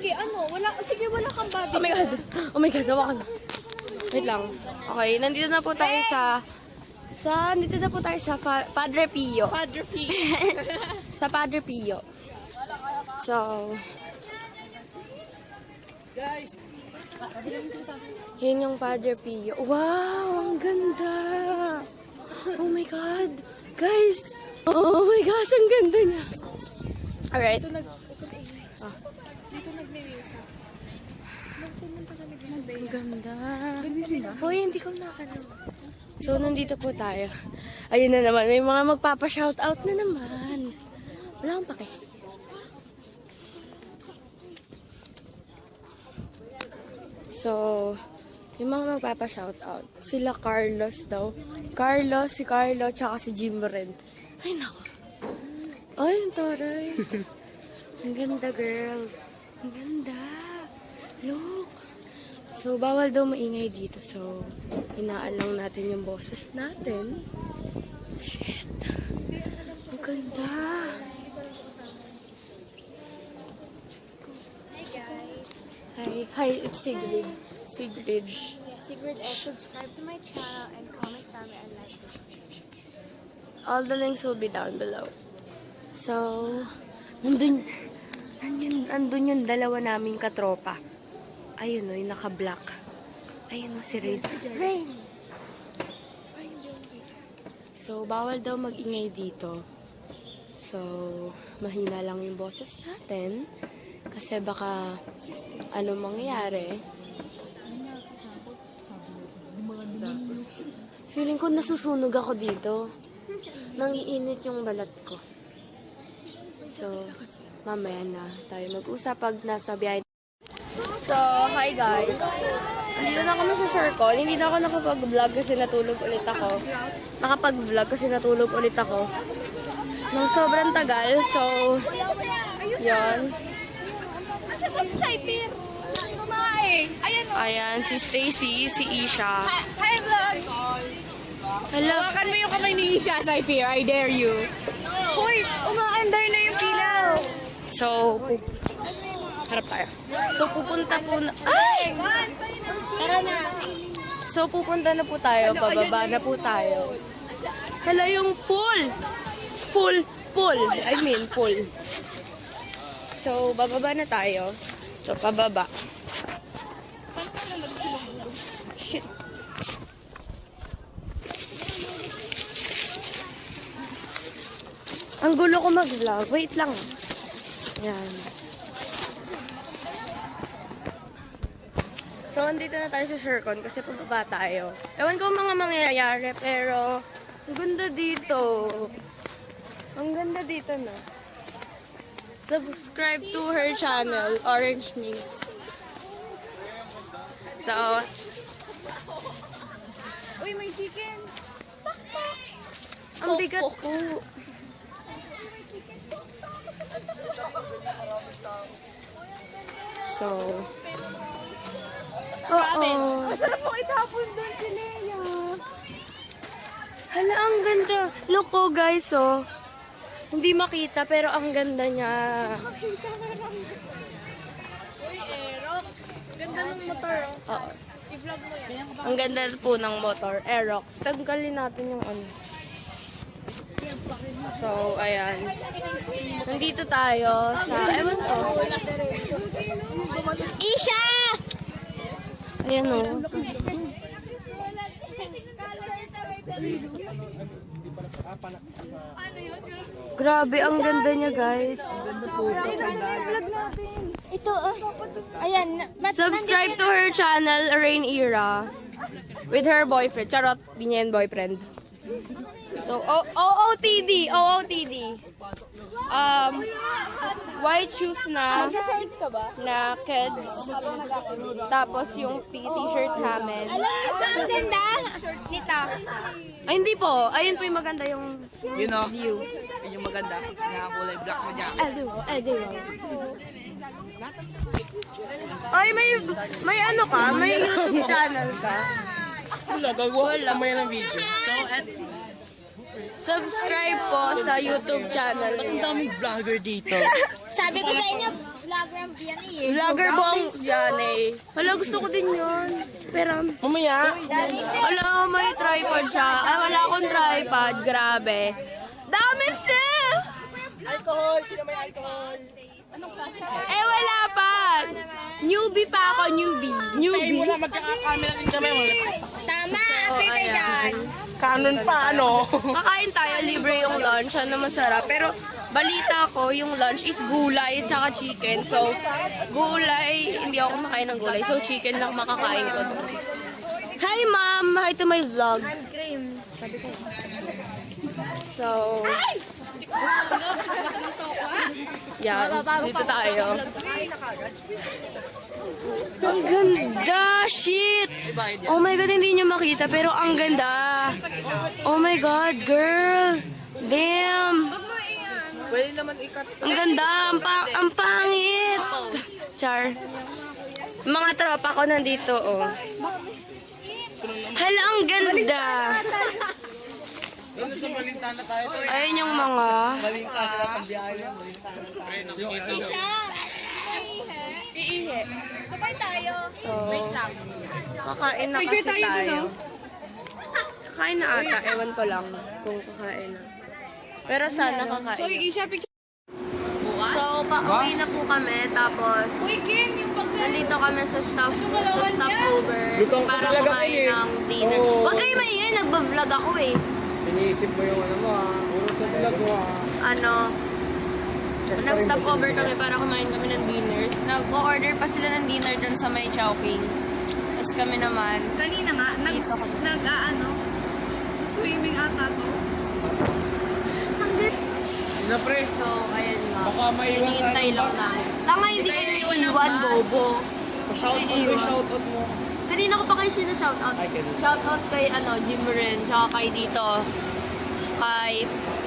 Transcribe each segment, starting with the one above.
Sige, sige, wala kang body. Oh my God. Oh my God, hawa ka na. Wait lang. Okay, nandito na po tayo sa Padre Pio. Padre Pio. Sa Padre Pio. So, Guys. yun yung Padre Pio. Wow, ang ganda. Oh my God. Guys. Oh my gosh, ang ganda niya. Alright. Dito nagme-mesa. Pumunta kami ng Ang ganda. Hoy, hindi ko nakano. So, nandito po tayo. Ayun na naman. May mga magpapa-shoutout na naman. Wala akong pake. So, yung mga magpapa-shoutout. Sila Carlos daw. Si Carlo, tsaka si Jim Ren. Ay, nako. Ay, ang taray. Ang ganda, girl. Ang ganda. Look. So, bawal daw maingay dito. So, hinaan lang natin yung boses natin. Shit. Ang ganda. Hi guys. Hi, it's Sigrid. Sigrid. Subscribe to my channel and comment down and like this video. All the links will be down below. So, nandun yung dalawa naming katropa. Ayun o, yung naka-black. Ayun o, si Rain. Rain! So, bawal daw mag-ingay dito. So, mahina lang yung boses natin. Kasi baka, ano mangyayari. Feeling ko nasusunog ako dito. Nangiinit yung balat ko. So, mamaya na tayo mag-usap pag nasa biyahe. So, hi guys. Nandito na kami sa Shercon. Hindi na ako nakapag-vlog kasi natulog ulit ako. Nakapag-vlog kasi natulog ulit ako. Nang sobrang tagal. So, yun. Asa ba si Saipir? Kumain. Ayan o. Ayan, si Stacy, si Isha. Hi vlog. Hello. Hawakan mo yung kamay ni Isha, Saipir. I dare you. Hoy, umaandar na yung pilaw. So, harap tayo. So, pupunta po na... Ay! Tara na. So, pupunta na po tayo. Pababa na po tayo. Hala yung full. I mean, full. So, bababa na tayo. So, pababa. Shit. Ang gulo ko mag-vlog. Wait lang. Yan. So, andito na tayo sa Shercon kasi pababa tayo. Ewan ko mga mangyayari, pero ang ganda dito. Ang ganda dito na. Subscribe to her channel, Orange Mix. So, Uy, may chicken. ang bigat po. So, oo. Masarap mo itapon doon si Lea. Hala, ang ganda. Look oh, guys, oh. Hindi makita, pero ang ganda niya. Uy, Aerox. Ganda ng motor, oh. Oo. I-vlog mo yan. Ang ganda po ng motor. Aerox. Tanggalin natin yung ano. So, ayan. Nandito tayo sa... Ewan ko. Isha! Ayan o. Grabe, ang ganda niya, guys. Ito, ayan. Subscribe to her channel, Rain Era. With her boyfriend. Charot, di niya yan boyfriend. So, OOTD. White shoes na kids. Tapos yung t-shirt namin. Alam mo ba ang ganda? Nita. Ay, hindi po. Ayun po yung maganda yung Yun o. view. Yun yung maganda. Nakakulay black na jacket. Edo. Ay, may ano ka? May YouTube channel ka? Wala, gagawa ko mamaya ng video. So, Subscribe po sa YouTube channel ang niya. daming vlogger dito. Sabi ko sa inyo, Vlogger bong yan eh. Hala, gusto ko din yun. Pero, Mamaya. hala, may tripod siya. Ay, wala akong tripod. Grabe. Dami sis! Alcohol. Sino may alcohol? Eh, wala pa. Newbie pa ako, newbie. Ay, Newbie. wala. Magkaka-camera din kami. Tama, So, apay ka ayan. dyan. Canon pa, ano? Kakain tayo, libre yung lunch. Ano masarap. Pero, balita ko, yung lunch is gulay at saka chicken. So, gulay, hindi ako kumakain ng gulay. So, chicken lang makakain ko doon. Hi, ma'am! Hi to my vlog. So, yan. Dito tayo. Ang ganda! Shit! Oh my God, hindi nyo makita, pero ang ganda. Oh my God, girl! Damn! Pwede naman ikat. Ang ganda! Ang pangit! Char. Mga tropa ko nandito, oh. Hala, ang ganda! Ano sa Malintana tayo? Ayun yung mga... Malintana, Pandiayo. Sabay tayo. So, kakain na kasi tayo. Kakain na ata, ewan ko lang kung kakain na. Pero sana kakain. Isha, picture. So, pauwi na po kami, tapos Uy, Kim, yung pag... nandito kami sa stopover Lutang ka para talaga, kumain Kim, eh. ng dinner. Oo. Huwag kayo maingay, nagbablog ako eh. Iniisip mo yung ano mo ah. Puro sa vlog mo ah. Ano, nag-stopover kami para kumain kami ng dinner. Nag-order pa sila ng dinner dun sa may Chowking. Tapos kami naman, Kanina nga, swimming ata to. Na pre, so, ayan nga. baka maiwan Hinihintay tayo. lang namin. Tanga, hindi kayo iwan, bobo. Shoutout mo. Kanina ko pa kayo shoutout. Ay, kanina. Shoutout kay Jim Ren, tsaka kay dito. Kay,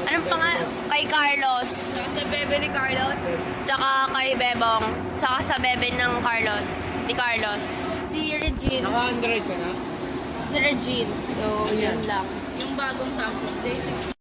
anong pangalan? Kay Carlos. Sa bebe ni Carlos. Tsaka kay Bebong. Tsaka sa bebe ng Carlos. Ni Carlos. Si Regine. Naka-Android ka na? Si Regine. So, yun lang. Yung bagong Samsung, Day 6